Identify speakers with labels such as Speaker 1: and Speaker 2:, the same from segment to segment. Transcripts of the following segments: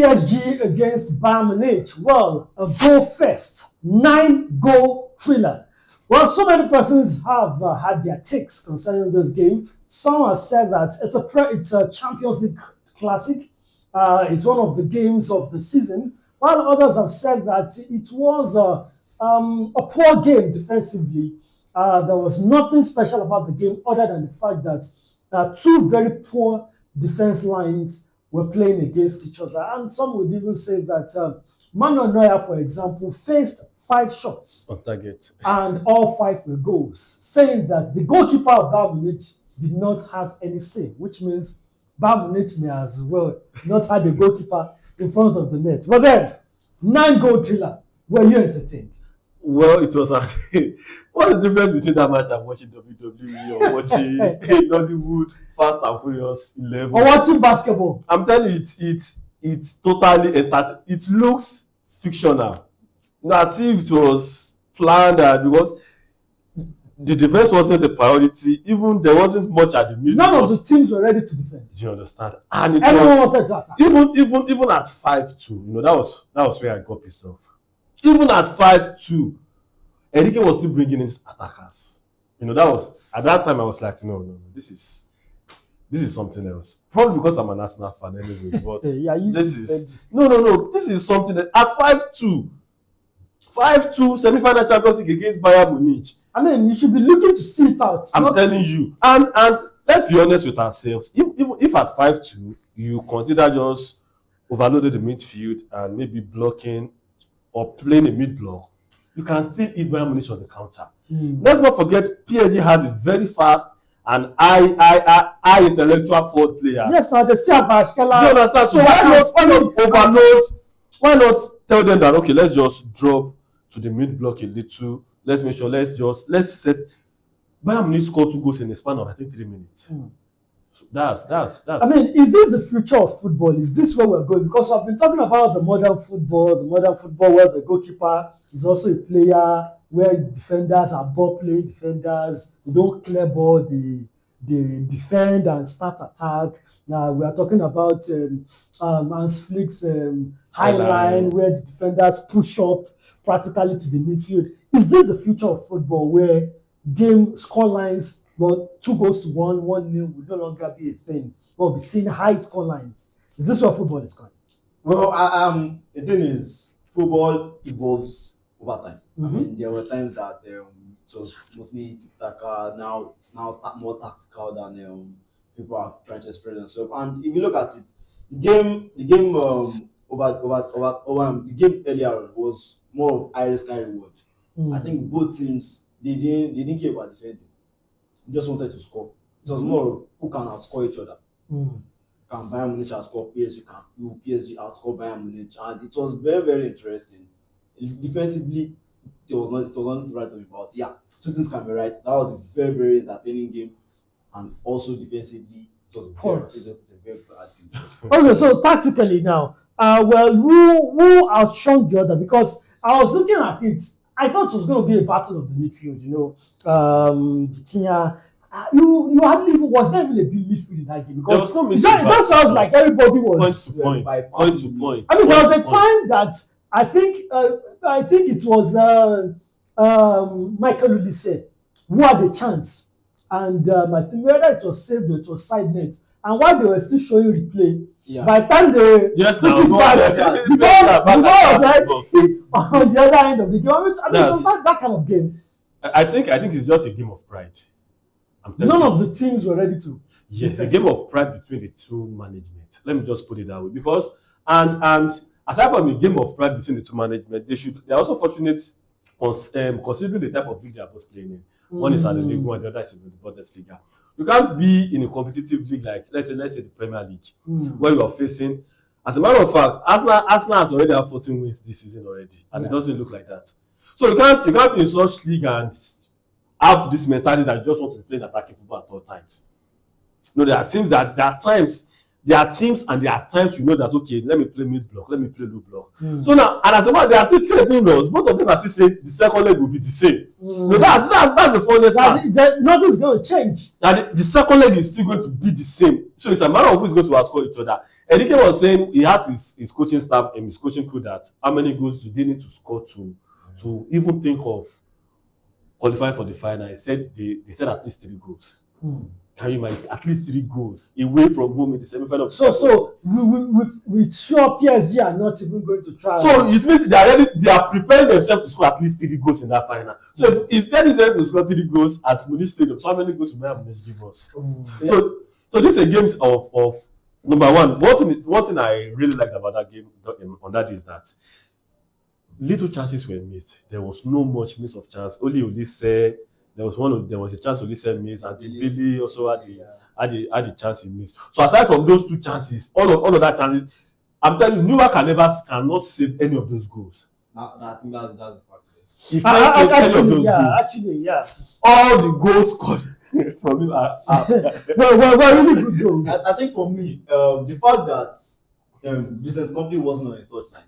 Speaker 1: PSG against Bayern Munich. Well, a goal fest, 9-goal thriller. Well, so many persons have had their takes concerning this game. Some have said that it's a Champions League classic. It's one of the games of the season, while others have said that it was a poor game defensively. There was nothing special about the game other than the fact that two very poor defense lines were playing against each other. And some would even say that Manuel Neuer, for example, faced 5 shots
Speaker 2: on target,
Speaker 1: and all 5 were goals, saying that the goalkeeper of Bayern Munich did not have any save, which means Bayern Munich may as well not have a goalkeeper in front of the net. But then, 9-goal thriller. Were you entertained?
Speaker 2: Well, it was what's the difference between that match and watching WWE or watching Nollywood Fast and Furious 11?
Speaker 1: Or watching basketball?
Speaker 2: I'm telling you, it's totally entertaining. It looks fictional. As if it was planned, because the defense wasn't the priority. Even there wasn't much at the middle.
Speaker 1: None of the teams were ready to defend.
Speaker 2: Do you understand? And it
Speaker 1: everyone wanted to attack.
Speaker 2: Even at 5-2, that was where I got pissed off. Even at 5-2, Enrique was still bringing in attackers. That was at that time I was like, no, this is something else. Probably because I'm an Arsenal fan, anyways. But
Speaker 1: yeah,
Speaker 2: this is no. This is something that at 5-2 semi-final Champions League against Bayern Munich.
Speaker 1: I mean, you should be looking to see it out.
Speaker 2: I'm telling you. And let's be honest with ourselves. If at 5-2 you consider just overloading the midfield and maybe blocking or playing a mid-block, you can still eat Bayern Munich on the counter. Let's not forget PSG has a very fast and high intellectual forward player.
Speaker 1: Yes, now they still have Ashkela.
Speaker 2: You understand? So why not overload? Why not tell them that, okay, let's just drop to the mid-block a little. Let's make sure, let's set. Bayern Munich scored 2 goals in a span of, I think, 3 minutes. So that's.
Speaker 1: I mean, is this the future of football? Is this where we're going? Because we've been talking about the modern football where the goalkeeper is also a player, where defenders are ball-playing defenders. They don't clear ball, they defend and start attack. Now we are talking about Hans Flick's high line, where the defenders push up practically to the midfield. Is this the future of football, where game score lines, 2 goals to 1, 1-0 will no longer be a thing? We'll be seeing high score lines. Is this where football is going?
Speaker 3: Well, the thing is, football evolves over time. I mean, there were times that it was mostly tiki-taka. Now it's more tactical than people are trying to express themselves. And if you look at it, the game the game earlier was more of high risk, high reward. I think both teams they didn't care about defending. They just wanted to score. It was more of who can outscore each other. Can Bayern Munich outscore PSG? Can PSG outscore Bayern Munich? And it was very, very interesting. Defensively, it was nothing to write about. Yeah, 2 things can be right. That was a very, very entertaining game, and also defensively, it was a very bad game.
Speaker 1: Okay, so tactically now, who outshone the other? Because I was looking at it, I thought it was going to be a battle of the midfield. You hardly even was there even a big midfield in that game, because it just sounds like everybody was
Speaker 2: point to point.
Speaker 1: I mean, there was a time that I think it was Michael Olise who had the chance, and I think whether it was saved or it was side net, and while they were still showing replay, by the time they put it back, the ball was actually on the other end of the game. I mean, it was not that kind of game.
Speaker 2: I think it's just a game of pride.
Speaker 1: None of the teams were ready to.
Speaker 2: Yes, a game of pride between the two management. Let me just put it that way, because and aside from a game of pride between the two management, they are also fortunate considering the type of league they are both playing in. One is at the League 1 and the other is in the Bundesliga. You can't be in a competitive league like let's say the Premier League, where you are facing. As a matter of fact, Arsenal has already had 14 wins this season already, and it doesn't look like that. So you can't be in such league and have this mentality that you just want to play attacking football at all times. There are times there are teams and there are times you know that okay, let me play mid block, let me play low block. So now, and as a matter, they are still threatening us. Both of them are still saying the second leg will be the same. No, that's the funniest part.
Speaker 1: Nothing's going to change.
Speaker 2: Now the second leg is still going to be the same. So it's a matter of who is going to outscore each other. Enrique was saying he has his coaching staff and his coaching crew that how many goals do they need to score to even think of qualifying for the final. He said they said at least 3 goals. Can you imagine at least 3 goals away from home in the semi-final?
Speaker 1: So we sure PSG are not even going to try.
Speaker 2: So it means they are preparing themselves to score at least 3 goals in that final. So if PSG is able to score 3 goals at Munich Stadium, so how many goals will Bayern Munich give us? So this is a game of number one. One thing I really liked about that game on that is that little chances were missed. There was no much miss of chance. Only Olise. There was a chance Olise missed, and Billy also had the chance he missed. So aside from those 2 chances, all of that chances, I'm telling you, Newer cannot save any of those goals.
Speaker 3: I think that's the part.
Speaker 2: He can't save any of those goals.
Speaker 1: Actually,
Speaker 2: all the goals scored from him are
Speaker 1: well, really good goals.
Speaker 3: I think for me, the fact that Vincent Kompany wasn't on a touchline,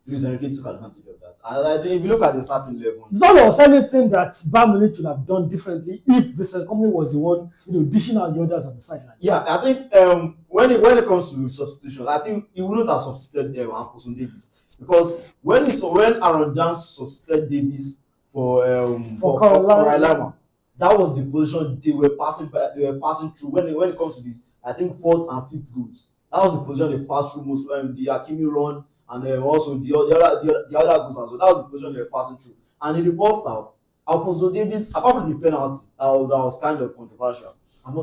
Speaker 3: Luis Enrique took advantage of that. And I think if you look at the starting 11,
Speaker 1: there was anything that Bayern Munich should have done differently if Vincent Kompany was the one, dishing out the orders on the sideline.
Speaker 3: Yeah, I think when it comes to substitution, I think he wouldn't have substituted Anfosun Davies, because when Aaron Danks substituted Davies for Coralama, that was the position they were passing through when it comes to the, I think, 4th and 5th goals. That was the position they passed through most the Hakimi run. And then also the other goals as well. That was the position they were passing through. And in the first half, Alphonso Davies, apart from the penalty, that was kind of controversial.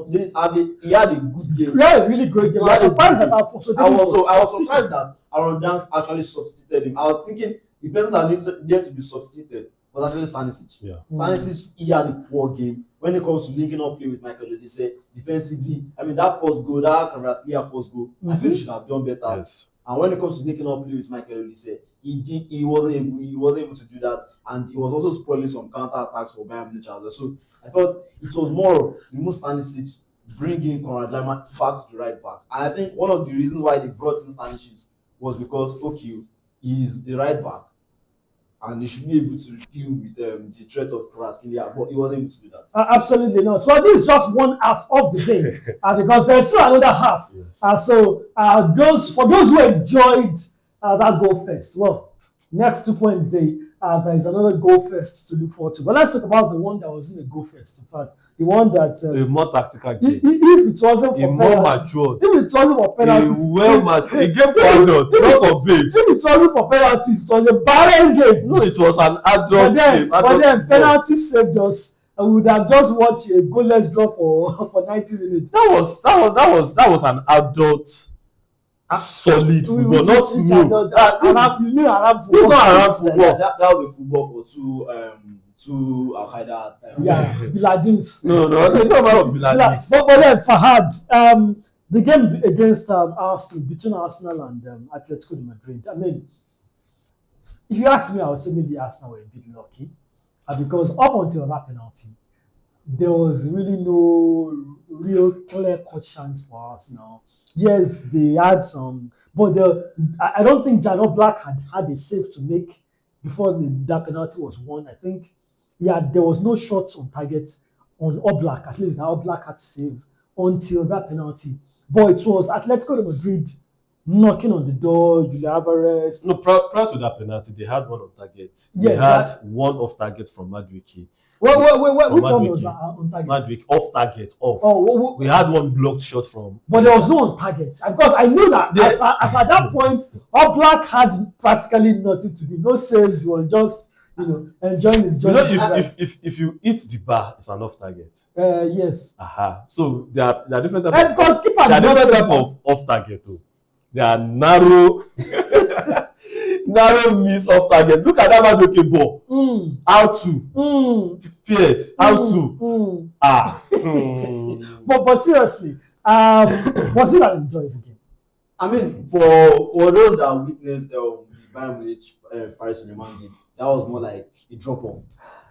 Speaker 3: He had a good game.
Speaker 1: Yeah, a really great game. I was surprised that Alphonso Davies
Speaker 3: I was surprised that Aaron Danks actually substituted him. I was thinking the person that needed to be substituted was actually Stanisic.
Speaker 2: Yeah.
Speaker 3: Stanisic, he had a poor game when it comes to linking up play with Michael Olise defensively. I mean, that first goal, that Kvaratskhelia first goal, I feel he should have done better.
Speaker 2: Yes.
Speaker 3: And when it comes to linking up play with Michael Olise, he wasn't able to do that, and he was also spoiling some counter attacks for Bayern Munich as well. So I thought it was more of remove Stanisic, bring in Konrad Laimer back to the right back. And I think one of the reasons why they brought in Stanisic was because he's the right back, and he should be able to deal with the threat of Kvaratskhelia, but he wasn't able to do that.
Speaker 1: Absolutely not. Well, this is just one half of the game, because there's still another half. Yes. So for those who enjoyed that goal fest, well, next 2 points there is another goal fest to look forward to. But let's talk about the one that was in the goal fest. In fact, the one that
Speaker 2: a more tactical game.
Speaker 1: If it wasn't for
Speaker 2: more matured.
Speaker 1: If it wasn't for penalties,
Speaker 2: a game for adults, not for babes.
Speaker 1: If it wasn't for penalties, it was a barren game.
Speaker 2: No, it was an adult game.
Speaker 1: But then penalties saved us, and we would have just watched a goalless draw for 90 minutes.
Speaker 2: That was an adult. Solid football, not smooth.
Speaker 1: You mean Arab football?
Speaker 2: This is not Arab football.
Speaker 3: That was a football for two Al Qaeda.
Speaker 1: Yeah, Biladins.
Speaker 2: No, it's not about Biladins.
Speaker 1: But then Fahad, the game against Arsenal, between Arsenal and Atlético de Madrid. I mean, if you ask me, I would say maybe Arsenal were a bit lucky, because up until that penalty, there was really no real clear-cut chance for Arsenal. Yes, they had some, but I don't think Jan Black had a save to make before that penalty was won. I think, there was no shots on target on Oblak. At least that Oblak had to save until that penalty. But it was Atletico de Madrid knocking on the door, Julian Alvarez.
Speaker 2: No, prior to that penalty, they had one on target. They had one off target from Madueke.
Speaker 1: Wait, which one was on target?
Speaker 2: Madueke, off target, off. We had one blocked shot from.
Speaker 1: But there was no on target. Because I knew that as at that point, Oblak had practically nothing to do. No saves. He was just, enjoying his journey.
Speaker 2: If you hit the bar, it's an off target.
Speaker 1: Yes.
Speaker 2: So there are different types.
Speaker 1: And because keeper
Speaker 2: there are different types of off target too. There are narrow miss off target. Look at that Madueke ball. How to? PS. How to?
Speaker 1: But seriously, was it an enjoyable game?
Speaker 3: I mean, for those that witnessed the Bayern Munich Paris Saint-Germain game, that was more like a drop off.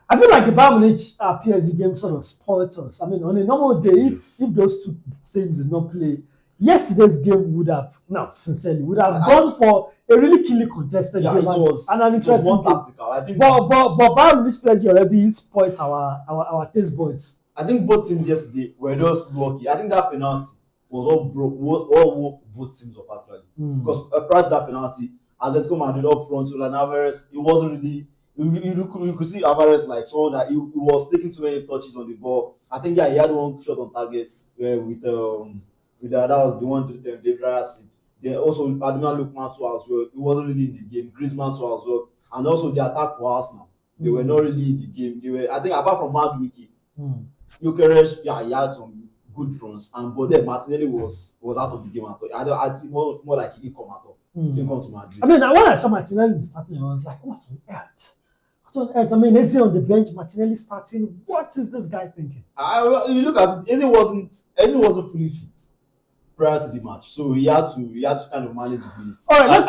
Speaker 1: I feel like the Bayern Munich PSG game sort of spoiled us. I mean, on a normal day, if those two teams did not play, yesterday's game would have, now sincerely, would have gone for a really keenly contested game and an interesting game.
Speaker 3: I think,
Speaker 1: but Bayern Munich players already spoiled our taste buds.
Speaker 3: I think both teams yesterday were just lucky. I think that penalty was what woke both teams up actually. Because prior to that penalty, Atletico Madrid up front with Alvarez, it wasn't really. You could see Alvarez like someone that he was taking too many touches on the ball. I think he had one shot on target with that was the one to David Raya. Then also Adama Lookman too as well. He wasn't really in the game. Griezmann too as well, and also the attack for Arsenal. They were not really in the game. They were, I think, apart from Madwiki, Gyökeres, he had some good runs, but then Martinelli was out of the game at all. I think more like he didn't come at all. Didn't come to Madrid.
Speaker 1: I mean, when I saw Martinelli starting, I was like, what on earth? What on earth? I mean, Eze on the bench, Martinelli starting. What is this guy thinking?
Speaker 3: You look at it, Eze wasn't fully fit prior to the match, so he had to kind of manage his minutes.
Speaker 1: All right,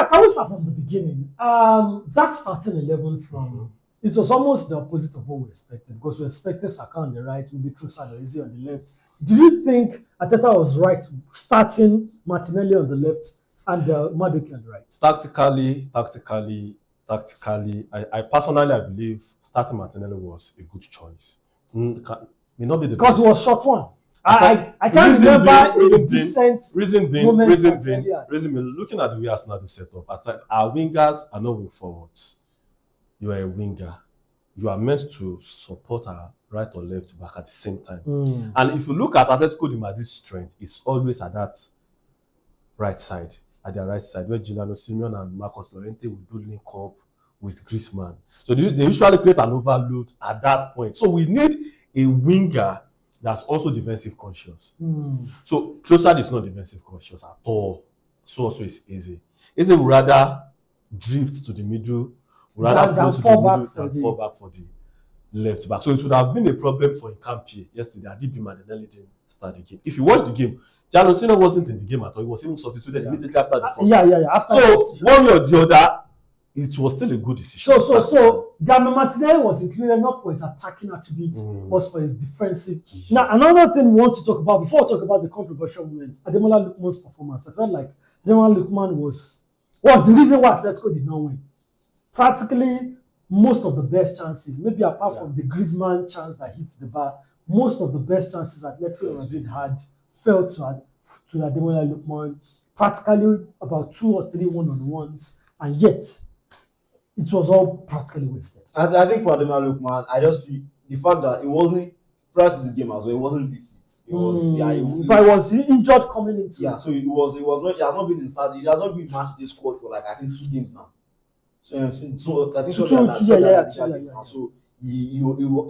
Speaker 1: can we start from the beginning? That starting 11 from it was almost the opposite of what we expected, because we expected Saka on the right, maybe Trossard or Eze on the left. Do you think Arteta was right starting Martinelli on the left and Madueke on the right?
Speaker 2: Tactically, I personally believe starting Martinelli was a good choice. May not be the
Speaker 1: because
Speaker 2: best.
Speaker 1: it was short one. I can't remember a decent
Speaker 2: reason being, looking at the way Arsenal do set up, our wingers are not wing forwards. You are a winger. You are meant to support our right or left back at the same time. And if you look at Atletico de Madrid's strength, it's always at that right side, at their right side, where Giuliano Simeone and Marcos Llorente will do link up with Griezmann. So they usually create an overload at that point. So we need a winger that's also defensive conscious. So Trossard is not defensive conscious at all. So also is Eze. Eze would rather drift to the middle, rather fall back for the left back. So it would have been a problem for Nkampi yesterday. Adibi Martinelli didn't start the game. If you watch the game, Gianlucino wasn't in the game at all. He was even substituted immediately after the first. So one way or the other, it was still a good decision.
Speaker 1: So Gabriel Martinelli was included not for his attacking attributes, but for his defensive. Yes. Now, another thing we want to talk about before we talk about the controversial moment, Ademola Lookman's performance. I felt like Ademola Lookman was the reason why Atletico did not win. Practically most of the best chances, maybe apart from the Griezmann chance that hit the bar, most of the best chances Atletico Madrid had fell to Ademola Lookman. Practically about 2 or 3 one-on-ones, and yet it was all practically wasted.
Speaker 3: I think for Ademola Lookman, I just feel the fact that it wasn't prior to this game as well. It wasn't really fit. It was
Speaker 1: but he was injured coming into.
Speaker 3: Yeah, so it was not. He has not been in start. He has not been matched this squad for like I think 2 games now. So I think so he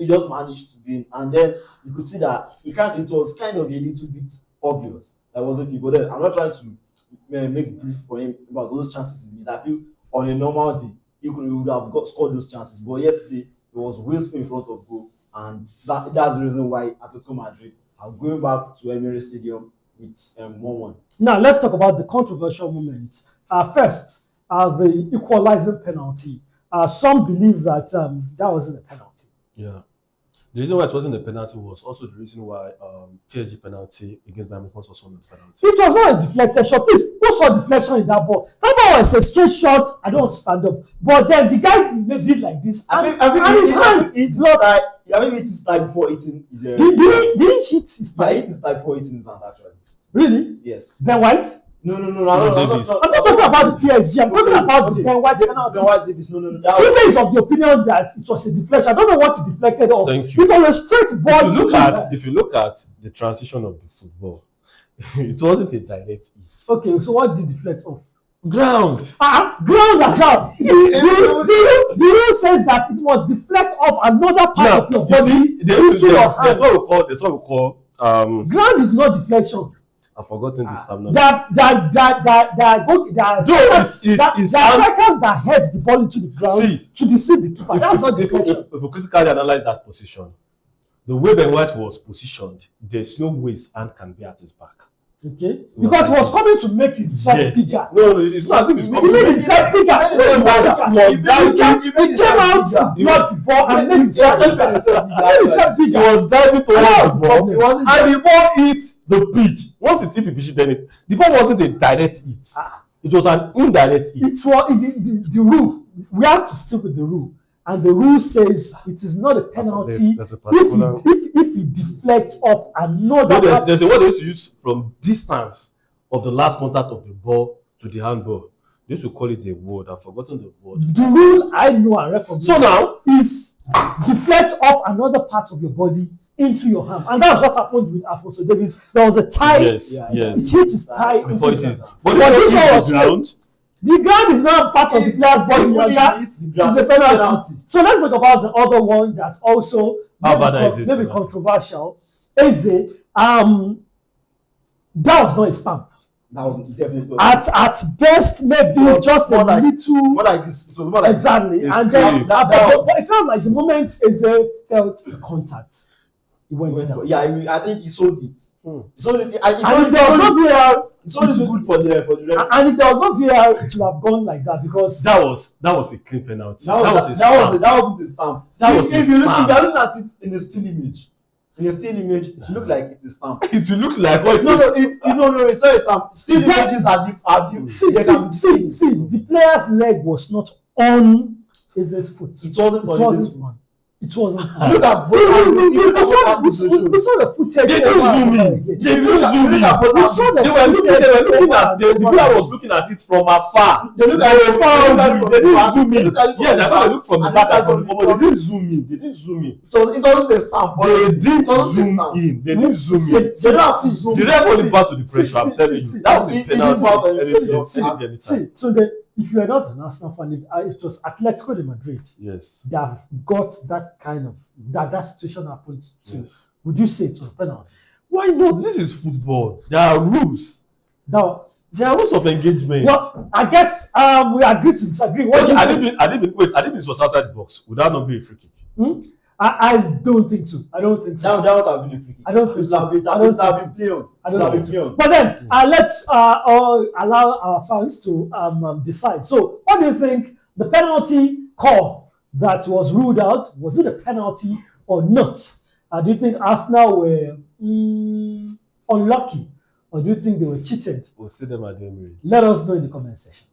Speaker 3: just managed to win, and then you could see that it was kind of a little bit obvious that wasn't people. Then I'm not trying to make brief for him about those chances in mid. I feel on a normal day he would have scored those chances, but yesterday it was wasteful in front of goal, and that's the reason why Atletico Madrid are going back to Emirates Stadium with 1-1.
Speaker 1: Now let's talk about the controversial moments. First, the equalizing penalty. Some believe that that wasn't a penalty.
Speaker 2: Yeah. The reason why it wasn't a penalty was also the reason why PSG penalty against Bayern was also not a penalty.
Speaker 1: It was not a deflected shot. Please, who saw deflection in that ball? That ball was a straight shot. I don't want to stand up. But then the guy made it like this. And his hand, it's not.
Speaker 3: I think hit his thigh before hitting his hand.
Speaker 1: Did he hit his thigh?
Speaker 3: I hit his thigh before hitting his hand, actually.
Speaker 1: Really?
Speaker 3: Yes.
Speaker 1: Ben White?
Speaker 3: No.
Speaker 1: I'm not talking about the PSG. I'm talking about the Ben White penalty.
Speaker 3: Ben White Davis. No.
Speaker 1: Today is of the opinion that it was a deflection. I don't know what he deflected off.
Speaker 2: Thank you.
Speaker 1: It was a straight ball.
Speaker 2: If you look at the transition of the football, it wasn't a direct hit.
Speaker 1: Okay, so what did deflect off?
Speaker 2: Ground.
Speaker 1: Ground as well. The rule says that it must deflect off another part of your body into your hand.
Speaker 2: That's what we call.
Speaker 1: Ground is not deflection.
Speaker 2: I've forgotten this term.
Speaker 1: There are strikers that head the ball into the ground to deceive the keeper. That's not deflection.
Speaker 2: If you critically analyze that position, the way Ben White was positioned, there's no way his hand can be at his back.
Speaker 1: Okay, because he was coming to make himself bigger.
Speaker 2: No, it's not as if he's coming.
Speaker 1: He made himself bigger. He came out to block the ball and made himself bigger.
Speaker 2: He was diving towards the ball, and the ball hit the pitch. Once it hit the pitch, then the ball wasn't a direct hit. It was an indirect hit.
Speaker 1: It was the rule. We have to stick with the rule, and the rule says it is not a penalty
Speaker 2: there's a particular...
Speaker 1: if it deflects off another.
Speaker 2: No, there's a word they used to use from distance of the last contact of the ball to the handball. They used to call it a word. I've forgotten the word.
Speaker 1: The rule I know and recognize.
Speaker 2: So now
Speaker 1: is deflect off another part of your body into your hand, and that's what happened with Alphonso Davies. There was a tie.
Speaker 2: Yes,
Speaker 1: It
Speaker 2: yes.
Speaker 1: hit his tie
Speaker 2: Before
Speaker 1: into
Speaker 2: it is.
Speaker 1: the
Speaker 2: But
Speaker 1: this
Speaker 2: this
Speaker 1: one
Speaker 2: one
Speaker 1: was
Speaker 2: ground.
Speaker 1: The ground is not part of the player's body.
Speaker 3: When
Speaker 1: That
Speaker 3: it hits the ground,
Speaker 1: is a penalty. So let's talk about the other one that also maybe controversial. Eze, that was not a stamp.
Speaker 3: That was definitely
Speaker 1: At best, maybe just a little.
Speaker 3: More like this. It was more like
Speaker 1: Exactly.
Speaker 2: It's
Speaker 1: And then
Speaker 3: that
Speaker 1: but it felt like the moment Eze felt the contact, it went down.
Speaker 3: Yeah, I think he sold it. So
Speaker 1: And if there was no VAR,
Speaker 3: it's always good for the referee.
Speaker 1: and if there was no VAR, it would have gone like that because
Speaker 2: That was a clean penalty.
Speaker 3: That wasn't the stamp. If you are looking at it in a still image, it will look like it's a stamp.
Speaker 2: It will look like what
Speaker 3: No, it's not a stamp. Still images are
Speaker 1: see, the player's leg was not on Eze's foot.
Speaker 3: It wasn't on Eze's foot.
Speaker 1: It wasn't on.
Speaker 3: Look at
Speaker 1: We saw the footage.
Speaker 2: They didn't zoom in. They didn't zoom in.
Speaker 1: We saw the
Speaker 2: They were looking at the player was looking at it from afar. They looked at it from afar. They didn't zoom in. Yes, I know they look from the back and from the front, but they didn't zoom in. They didn't zoom in.
Speaker 3: So it wasn't a stamp.
Speaker 2: They didn't zoom in. They didn't zoom in.
Speaker 3: They don't have to zoom.
Speaker 2: The ref only back to the pressure. I'm telling you, that was a penalty.
Speaker 1: See, so if you are not an Arsenal fan, if it was Atlético de Madrid,
Speaker 2: Yes,
Speaker 1: they have got that kind of that situation happened to.
Speaker 2: yes.
Speaker 1: Would you say it was a penalty?
Speaker 2: Why not? This is football. There are rules.
Speaker 1: Now,
Speaker 2: There are rules of engagement.
Speaker 1: well, I guess we agree to disagree. What do you think?
Speaker 2: I didn't it was outside the box. Would that not be a free kick?
Speaker 1: I don't think so. I don't think so.
Speaker 3: That would have been a free kick.
Speaker 1: I don't think so.
Speaker 3: I don't play on.
Speaker 1: I don't think so. But then let's allow our fans to decide. So, what do you think the penalty call that was ruled out, was it a penalty or not? Do you think Arsenal were unlucky, or do you think they were cheated?
Speaker 2: We'll see them at the end.
Speaker 1: Let us know in the comment section.